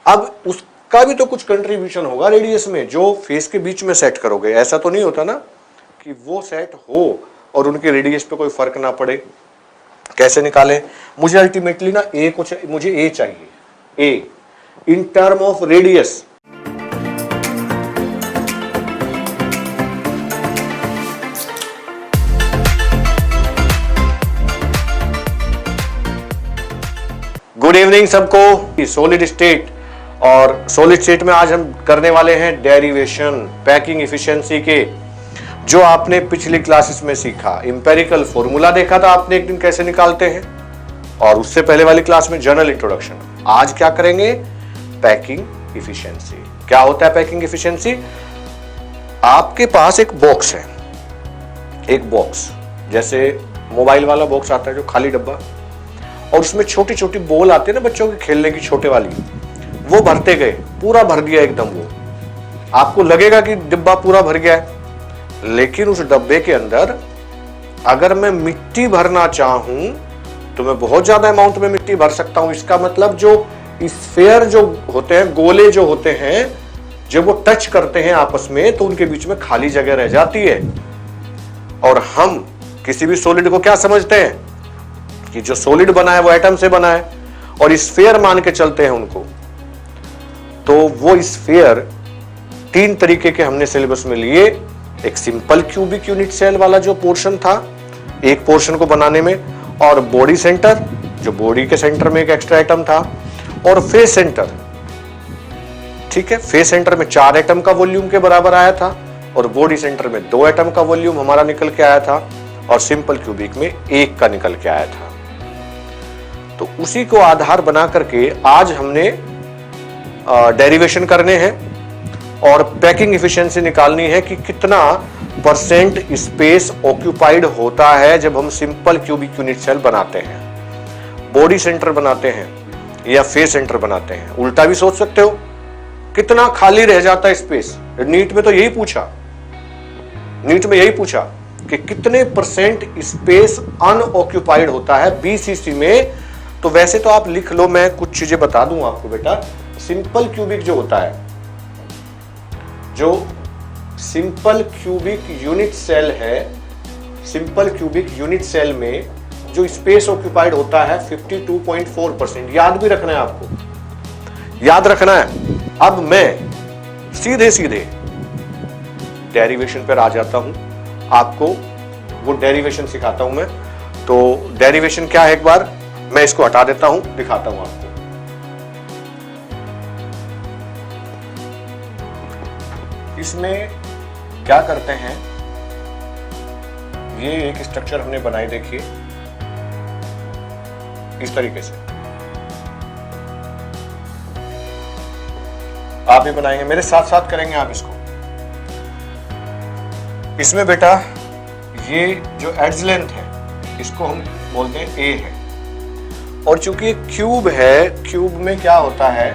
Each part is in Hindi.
अब उसका भी तो कुछ कंट्रीब्यूशन होगा रेडियस में जो फेस के बीच में सेट करोगे। ऐसा तो नहीं होता ना कि वो सेट हो और उनके रेडियस पे कोई फर्क ना पड़े। कैसे निकालें? मुझे अल्टीमेटली ना मुझे ए चाहिए, A in term of radius. Good evening सबको। सॉलिड स्टेट और सॉलिड स्टेट में आज हम करने वाले हैं डेरिवेशन पैकिंग इफिशिएंसी के, जो आपने पिछली क्लासेस में सीखा। इंपेरिकल फॉर्मूला देखा था आपने एक दिन कैसे निकालते हैं, और उससे पहले वाली क्लास में जनरल इंट्रोडक्शन। आज क्या करेंगे? Packing efficiency. क्या होता है पैकिंग इफिशिएंसी? आपके पास एक बॉक्स है, एक बॉक्स जैसे मोबाइल वाला बॉक्स आता है जो खाली डब्बा, और उसमें छोटी छोटी बॉल आती है ना बच्चों के खेलने की छोटे वाली, वो भरते गए, पूरा भर दिया एकदम। वो आपको लगेगा कि डिब्बा पूरा भर गया है, लेकिन उस डब्बे के अंदर अगर मैं मिट्टी भरना चाहूं तो मैं बहुत ज्यादा अमाउंट में मिट्टी भर सकता हूं। इसका मतलब जो स्फीयर जो होते हैं, गोले जो होते हैं, जब वो टच करते हैं आपस में तो उनके बीच में खाली जगह रह जाती है। और हम किसी भी सॉलिड को क्या समझते हैं कि जो सॉलिड बना है वो एटम से बना है, और स्फीयर मान के चलते हैं उनको। तो वो स्फीयर तीन तरीके के हमने सिलेबस में लिए। एक सिंपल क्यूबिक यूनिट सेल वाला जो पोर्शन था एक पोर्शन को बनाने में, और बॉडी सेंटर जो बॉडी के सेंटर में एक एक्स्ट्रा एटम था, और फेस सेंटर। ठीक है, फेस सेंटर में 4 एटम का वॉल्यूम के बराबर आया था, और बॉडी सेंटर में 2 एटम का वॉल्यूम हमारा निकल के आया था, और सिंपल क्यूबिक में 1 का निकल के आया था। तो उसी को आधार बना करके आज हमने डेरिवेशन करने हैं और पैकिंग इफिशिएंसी निकालनी है कि कितना परसेंट स्पेस ऑक्यूपाइड होता है जब हम सिंपल क्यूबिक यूनिट सेल बनाते हैं, बॉडी सेंटर बनाते हैं या फेस सेंटर बनाते हैं। उल्टा भी सोच सकते हो, कितना खाली रह जाता है स्पेस। नीट में तो यही पूछा, नीट में यही पूछा कि कितने परसेंट स्पेस अनऑक्यूपाइड होता है बीसीसी में। तो वैसे तो आप लिख लो, मैं कुछ चीजें बता दूं आपको बेटा। सिंपल क्यूबिक जो होता है, जो सिंपल क्यूबिक यूनिट सेल है, सिंपल क्यूबिक यूनिट सेल में जो स्पेस ऑक्यूपाइड होता है 52.4%। याद भी रखना है आपको, याद रखना है। अब मैं सीधे सीधे डेरिवेशन पर आ जाता हूं, आपको वो डेरिवेशन सिखाता हूं मैं। तो डेरिवेशन क्या है, एक बार मैं इसको हटा देता हूं, दिखाता हूं आपको। इसमें क्या करते हैं, ये एक स्ट्रक्चर हमने बनाई, देखिए इस तरीके से। आप भी बनाएंगे, मेरे साथ साथ करेंगे आप इसको। इसमें बेटा ये जो एड्ज लेंथ है इसको हम बोलते हैं ए है, और चूंकि क्यूब है, क्यूब में क्या होता है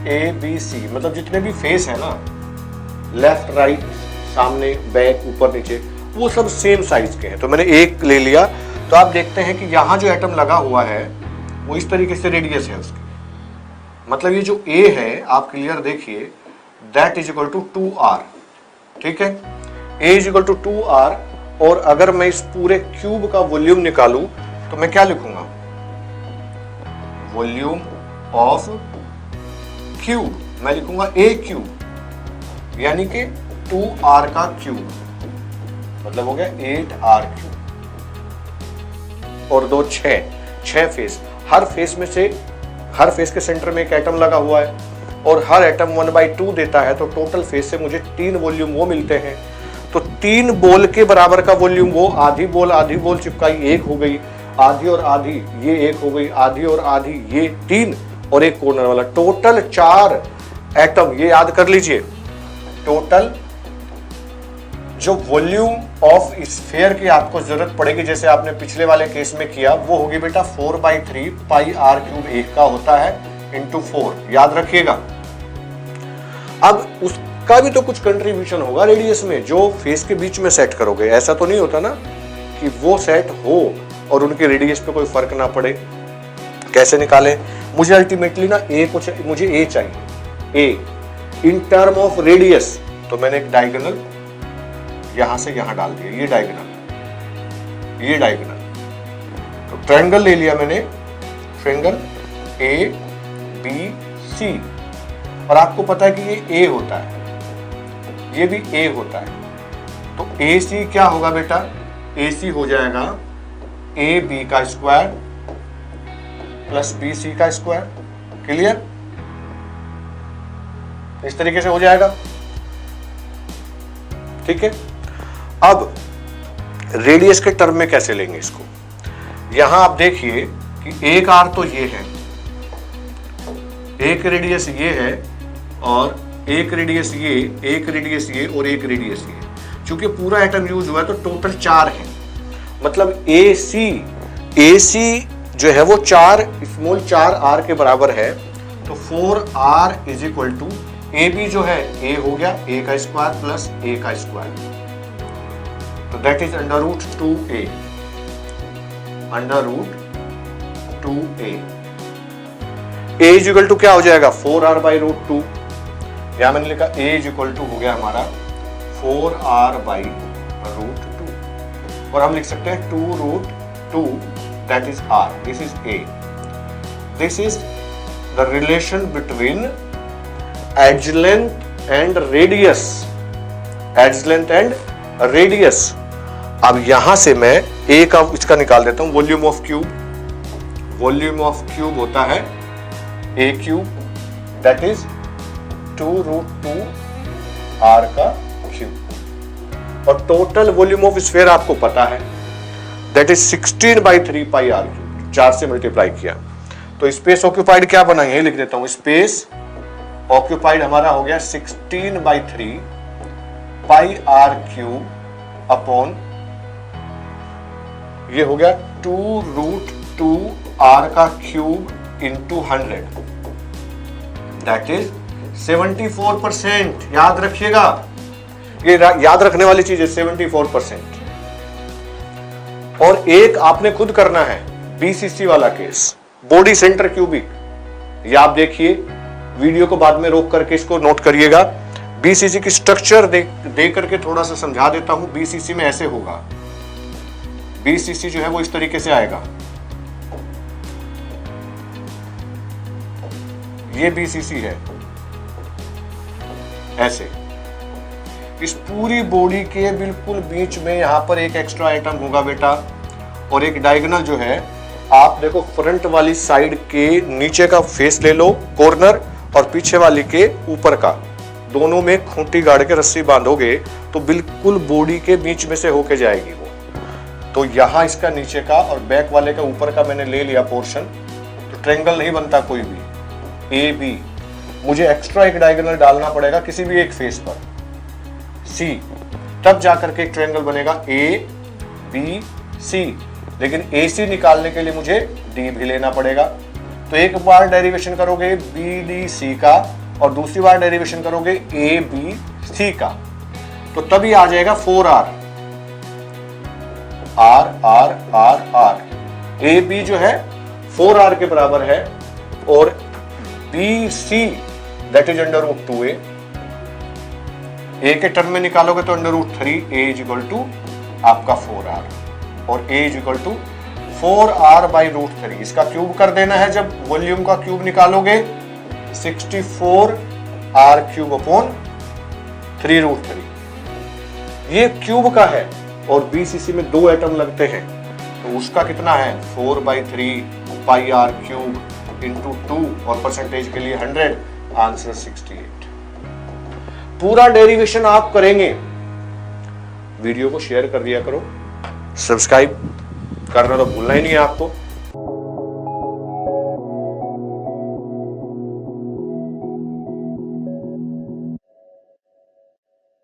ए बी सी, मतलब जितने भी फेस है ना, लेफ्ट राइट सामने बैक ऊपर नीचे, वो सब सेम साइज के हैं। तो मैंने एक ले लिया। तो आप देखते हैं कि यहां जो एटम लगा हुआ है वो इस तरीके से रेडियस है उसकी, मतलब ये जो ए है आप क्लियर देखिए, that is equal to 2r। ठीक है, ए इज इक्वल टू 2r। और अगर मैं इस पूरे क्यूब का वॉल्यूम निकालूं तो मैं क्या लिखूंगा? वॉल्यूम ऑफ क्यूब मैं लिखूंगा ए क्यूब, यानी कि 2r का क्यूब, मतलब हो गया 8r क्यूब। और 2 6 फेस, हर फेस में से, हर फेस के सेंटर में एक एटम लगा हुआ है, और हर एटम 1/2 देता है। तो टोटल फेस से मुझे 3 वॉल्यूम वो मिलते हैं। तो 3 बॉल के बराबर का वॉल्यूम वो, आधी बॉल चिपकाई, 1 हो गई, आधी और आधी ये 1 हो गई, आधी और आधी ये 3, और एक कॉर्नर वाला, टोटल 4 एटम। ये याद कर लीजिए, टोटल जो वॉल्यूम ऑफ स्फीयर की आपको जरूरत पड़ेगी, जैसे आपने पिछले वाले केस में किया, वो होगी बेटा 4/3 पाई r क्यूब 1 का होता है इंटू 4। याद रखिएगा। अब उसका भी तो कुछ कंट्रीब्यूशन होगा रेडियस में जो फेस के बीच में सेट करोगे। ऐसा तो नहीं होता ना कि वो सेट हो और उनके रेडियस पे कोई फर्क ना पड़े। कैसे निकालें? मुझे अल्टीमेटली ना मुझे ए चाहिए, A in term of radius. तो मैंने एक डायगोनल यहां से यहां डाल दिया, ये डायगोनल। तो ट्रायंगल ले लिया मैंने, ट्रायंगल ए बी सी, और आपको पता है कि ये ए होता है, ये भी ए होता है। तो ए सी क्या होगा बेटा, ए सी हो जाएगा ए बी का स्क्वायर प्लस बी सी का स्क्वायर। क्लियर? इस तरीके से हो जाएगा। ठीक है, अब रेडियस के टर्म में कैसे लेंगे इसको। यहां आप देखिए कि एक आर तो ये है, एक रेडियस ये है, और एक रेडियस ये, एक रेडियस ये, और एक रेडियस ये। चूंकि पूरा एटम यूज हुआ है तो टोटल 4 है, मतलब ए सी जो है वो 4 आर के बराबर है। तो 4r is equal to A B जो है ए हो गया, ए का स्क्वायर प्लस ए का स्क्वायर, तो that is under root 2a, under root 2a। a is equal to क्या हो जाएगा, 4r बाई रूट 2। यहां मैंने लिखा a इज इक्वल टू हो गया हमारा 4r बाई रूट 2, और हम लिख सकते हैं 2 root 2 that is r, this is a। This is the relation between edge length and radius, edge length and radius. अब यहां से मैं a का इसका निकाल देता हूं, volume of cube. Volume of cube होता है a cube, that is 2 root 2 r का क्यूब, और टोटल वॉल्यूम ऑफ स्फीयर आपको पता है, that is 16/3 pi r cube, 4 से मल्टीप्लाई किया। तो स्पेस ऑक्यूपाइड क्या बना, यही लिख देता हूं, स्पेस ऑक्यूपाइड हमारा हो गया 16/3 पाई r क्यूब अपॉन, ये हो गया 2 रूट 2 r का क्यूब इंटू 100, दैट इज 74%। याद रखिएगा, ये याद रखने वाली चीज है 74%। और एक आपने खुद करना है, बीसीसी वाला केस, बॉडी सेंटर क्यूबिक। ये आप देखिए, वीडियो को बाद में रोक करके इसको नोट करिएगा। बीसीसी की स्ट्रक्चर दे करके थोड़ा सा समझा देता हूं। बीसीसी में ऐसे होगा, बीसीसी जो है वो इस तरीके से आएगा, ये बीसीसी है ऐसे। इस पूरी बॉडी के बिल्कुल बीच में यहां पर एक एक्स्ट्रा आइटम होगा बेटा, और एक डायगोनल जो है, आप देखो फ्रंट वाली साइड के नीचे का फेस ले लो कॉर्नर, और पीछे वाली के ऊपर का, दोनों में खूंटी गाड़ के रस्सी बांधोगे तो बिल्कुल बॉडी के बीच में से होके जाएगी वो। तो यहां इसका नीचे का और बैक वाले का ऊपर का मैंने ले लिया पोर्शन, तो ट्रायंगल नहीं बनता कोई भी। ए बी, मुझे एक्स्ट्रा एक डायगोनल डालना पड़ेगा किसी भी एक फेस पर, सी, तब जाकर के एक ट्रायंगल बनेगा ए बी सी। लेकिन ए सी निकालने के लिए मुझे डी भी लेना पड़ेगा। तो एक बार डेरिवेशन करोगे बी डी सी का, और दूसरी बार डेरिवेशन करोगे ए बी सी का, तो तभी आ जाएगा 4r, r r r r। A B जो है 4r के बराबर है, और B C that is under root 2a। ए के टर्म में निकालोगे तो under root 3, A is equal to आपका 4r, और a is equal to 4r by root 3। इसका क्यूब कर देना है, जब वॉल्यूम का क्यूब निकालोगे 64r क्यूब अपॉन 3 रूट 3। ये क्यूब का है, और बीसीसी में 2 एटम लगते हैं, तो उसका कितना है 4/3 पाई r क्यूब इंटू 2, और परसेंटेज के लिए 100, आंसर 68। पूरा डेरिवेशन आप करेंगे। वीडियो को शेयर कर दिया करो, सब्सक्राइब करना तो भूलना ही नहीं है आपको।